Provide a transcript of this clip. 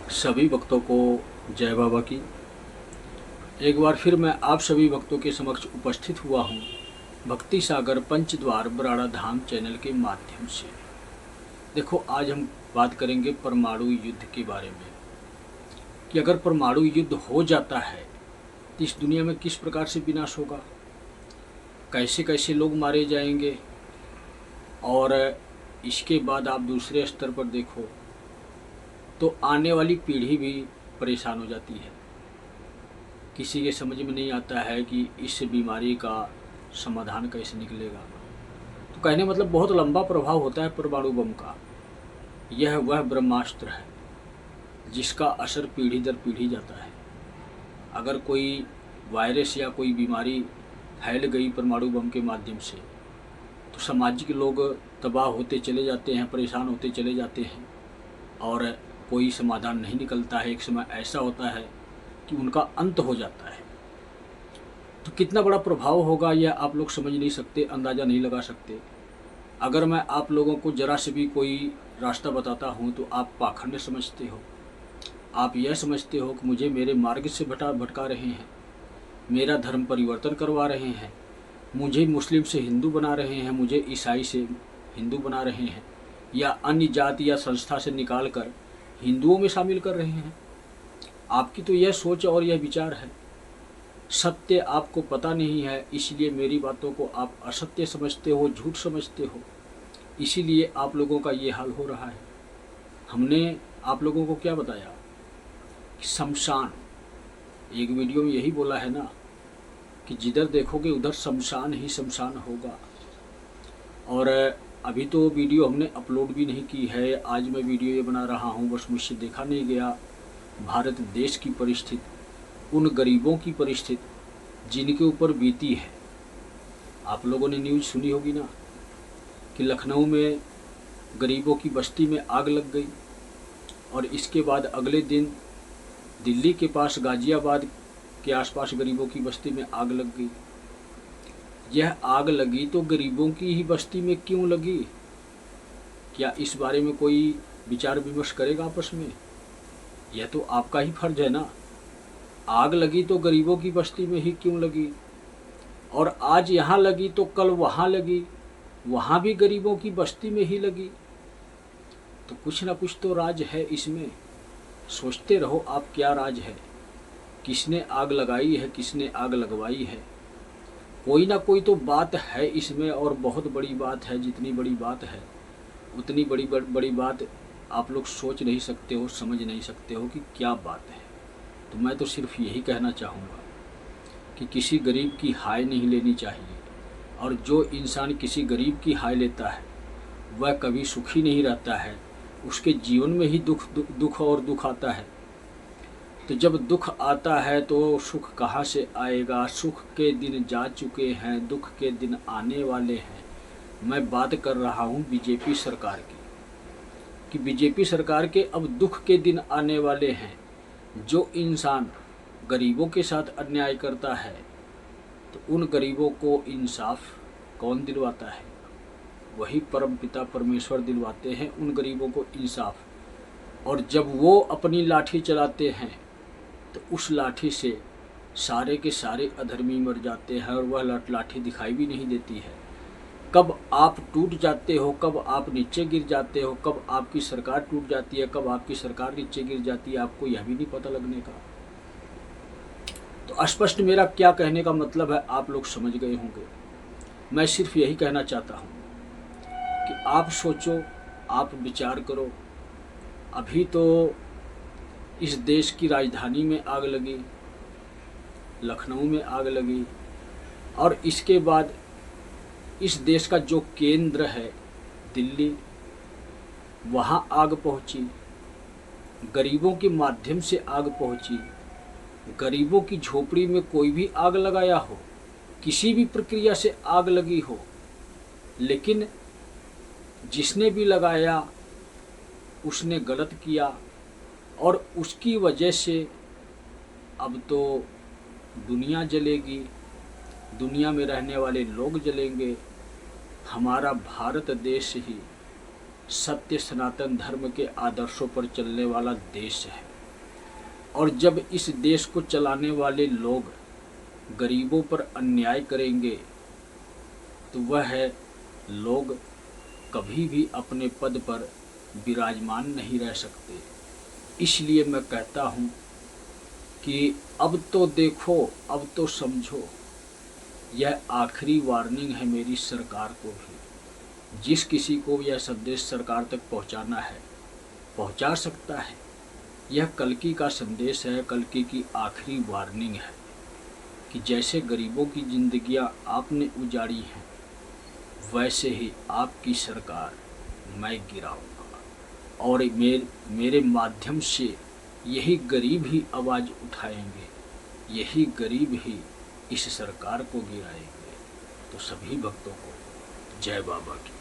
सभी भक्तों को जय बाबा की। एक बार फिर मैं आप सभी भक्तों के समक्ष उपस्थित हुआ हूँ भक्ति सागर पंचद्वार बराड़ा धाम चैनल के माध्यम से। देखो, आज हम बात करेंगे परमाणु युद्ध के बारे में कि अगर परमाणु युद्ध हो जाता है तो इस दुनिया में किस प्रकार से विनाश होगा, कैसे कैसे लोग मारे जाएंगे। और इसके बाद आप दूसरे स्तर पर देखो तो आने वाली पीढ़ी भी परेशान हो जाती है। किसी के समझ में नहीं आता है कि इस बीमारी का समाधान कैसे निकलेगा। तो कहने मतलब बहुत लंबा प्रभाव होता है परमाणु बम का। यह वह ब्रह्मास्त्र है जिसका असर पीढ़ी दर पीढ़ी जाता है। अगर कोई वायरस या कोई बीमारी फैल गई परमाणु बम के माध्यम से तो सामाजिक लोग तबाह होते चले जाते हैं, परेशान होते चले जाते हैं और कोई समाधान नहीं निकलता है। एक समय ऐसा होता है कि उनका अंत हो जाता है। तो कितना बड़ा प्रभाव होगा यह आप लोग समझ नहीं सकते, अंदाज़ा नहीं लगा सकते। अगर मैं आप लोगों को ज़रा से भी कोई रास्ता बताता हूँ तो आप पाखंड समझते हो। आप यह समझते हो कि मुझे मेरे मार्ग से भटका रहे हैं, मेरा धर्म परिवर्तन करवा रहे हैं, मुझे मुस्लिम से हिंदू बना रहे हैं, मुझे ईसाई से हिंदू बना रहे हैं, या अन्य जाति या संस्था से निकाल कर हिंदुओं में शामिल कर रहे हैं। आपकी तो यह सोच और यह विचार है। सत्य आपको पता नहीं है, इसलिए मेरी बातों को आप असत्य समझते हो, झूठ समझते हो। इसीलिए आप लोगों का ये हाल हो रहा है। हमने आप लोगों को क्या बताया कि शमशान, एक वीडियो में यही बोला है ना कि जिधर देखोगे उधर शमशान ही शमशान होगा। और अभी तो वीडियो हमने अपलोड भी नहीं की है। आज मैं वीडियो ये बना रहा हूँ, बस मुझसे देखा नहीं गया। भारत देश की परिस्थिति, उन गरीबों की परिस्थिति जिनके ऊपर बीती है। आप लोगों ने न्यूज़ सुनी होगी ना कि लखनऊ में गरीबों की बस्ती में आग लग गई और इसके बाद अगले दिन दिल्ली के पास गाजियाबाद के आसपास गरीबों की बस्ती में आग लग गई। यह आग लगी तो गरीबों की ही बस्ती में क्यों लगी? क्या इस बारे में कोई विचार विमर्श करेगा आपस में? यह तो आपका ही फर्ज है ना। आग लगी तो गरीबों की बस्ती में ही क्यों लगी, और आज यहाँ लगी तो कल वहाँ लगी, वहाँ भी गरीबों की बस्ती में ही लगी। तो कुछ ना कुछ तो राज है इसमें। सोचते रहो आप क्या राज है, किसने आग लगाई है, किसने आग लगवाई है। कोई ना कोई तो बात है इसमें, और बहुत बड़ी बात है। जितनी बड़ी बात है उतनी बड़ी बात आप लोग सोच नहीं सकते हो, समझ नहीं सकते हो कि क्या बात है। तो मैं तो सिर्फ यही कहना चाहूँगा कि किसी गरीब की हाय नहीं लेनी चाहिए, और जो इंसान किसी गरीब की हाय लेता है वह कभी सुखी नहीं रहता है। उसके जीवन में ही दुख और दुख आता है। तो जब दुख आता है तो सुख कहाँ से आएगा? सुख के दिन जा चुके हैं, दुख के दिन आने वाले हैं। मैं बात कर रहा हूँ बीजेपी सरकार की कि बीजेपी सरकार के अब दुख के दिन आने वाले हैं। जो इंसान गरीबों के साथ अन्याय करता है तो उन गरीबों को इंसाफ कौन दिलवाता है? वही परमपिता परमेश्वर दिलवाते हैं उन गरीबों को इंसाफ। और जब वो अपनी लाठी चलाते हैं तो उस लाठी से सारे के सारे अधर्मी मर जाते हैं और वह लाठी दिखाई भी नहीं देती है। कब आप टूट जाते हो, कब आप नीचे गिर जाते हो, कब आपकी सरकार टूट जाती है, कब आपकी सरकार नीचे गिर जाती है, आपको यह भी नहीं पता लगने का। तो स्पष्ट मेरा क्या कहने का मतलब है आप लोग समझ गए होंगे। मैं सिर्फ यही कहना चाहता हूँ कि आप सोचो, आप विचार करो। अभी तो इस देश की राजधानी में आग लगी, लखनऊ में आग लगी, और इसके बाद इस देश का जो केंद्र है दिल्ली, वहाँ आग पहुँची। गरीबों के माध्यम से आग पहुँची। गरीबों की झोपड़ी में कोई भी आग लगाया हो, किसी भी प्रक्रिया से आग लगी हो, लेकिन जिसने भी लगाया उसने गलत किया, और उसकी वजह से अब तो दुनिया जलेगी, दुनिया में रहने वाले लोग जलेंगे। हमारा भारत देश ही सत्य सनातन धर्म के आदर्शों पर चलने वाला देश है। और जब इस देश को चलाने वाले लोग गरीबों पर अन्याय करेंगे तो वह लोग कभी भी अपने पद पर विराजमान नहीं रह सकते। इसलिए मैं कहता हूँ कि अब तो देखो, अब तो समझो। यह आखिरी वार्निंग है मेरी सरकार को भी। जिस किसी को यह संदेश सरकार तक पहुँचाना है पहुँचा सकता है। यह कल्कि का संदेश है, कल्कि की आखिरी वार्निंग है कि जैसे गरीबों की जिंदगियां आपने उजाड़ी हैं वैसे ही आपकी सरकार मैं गिराऊंगा और मेरे माध्यम से यही गरीब ही आवाज़ उठाएंगे, यही गरीब ही इस सरकार को गिराएंगे। तो सभी भक्तों को जय बाबा की।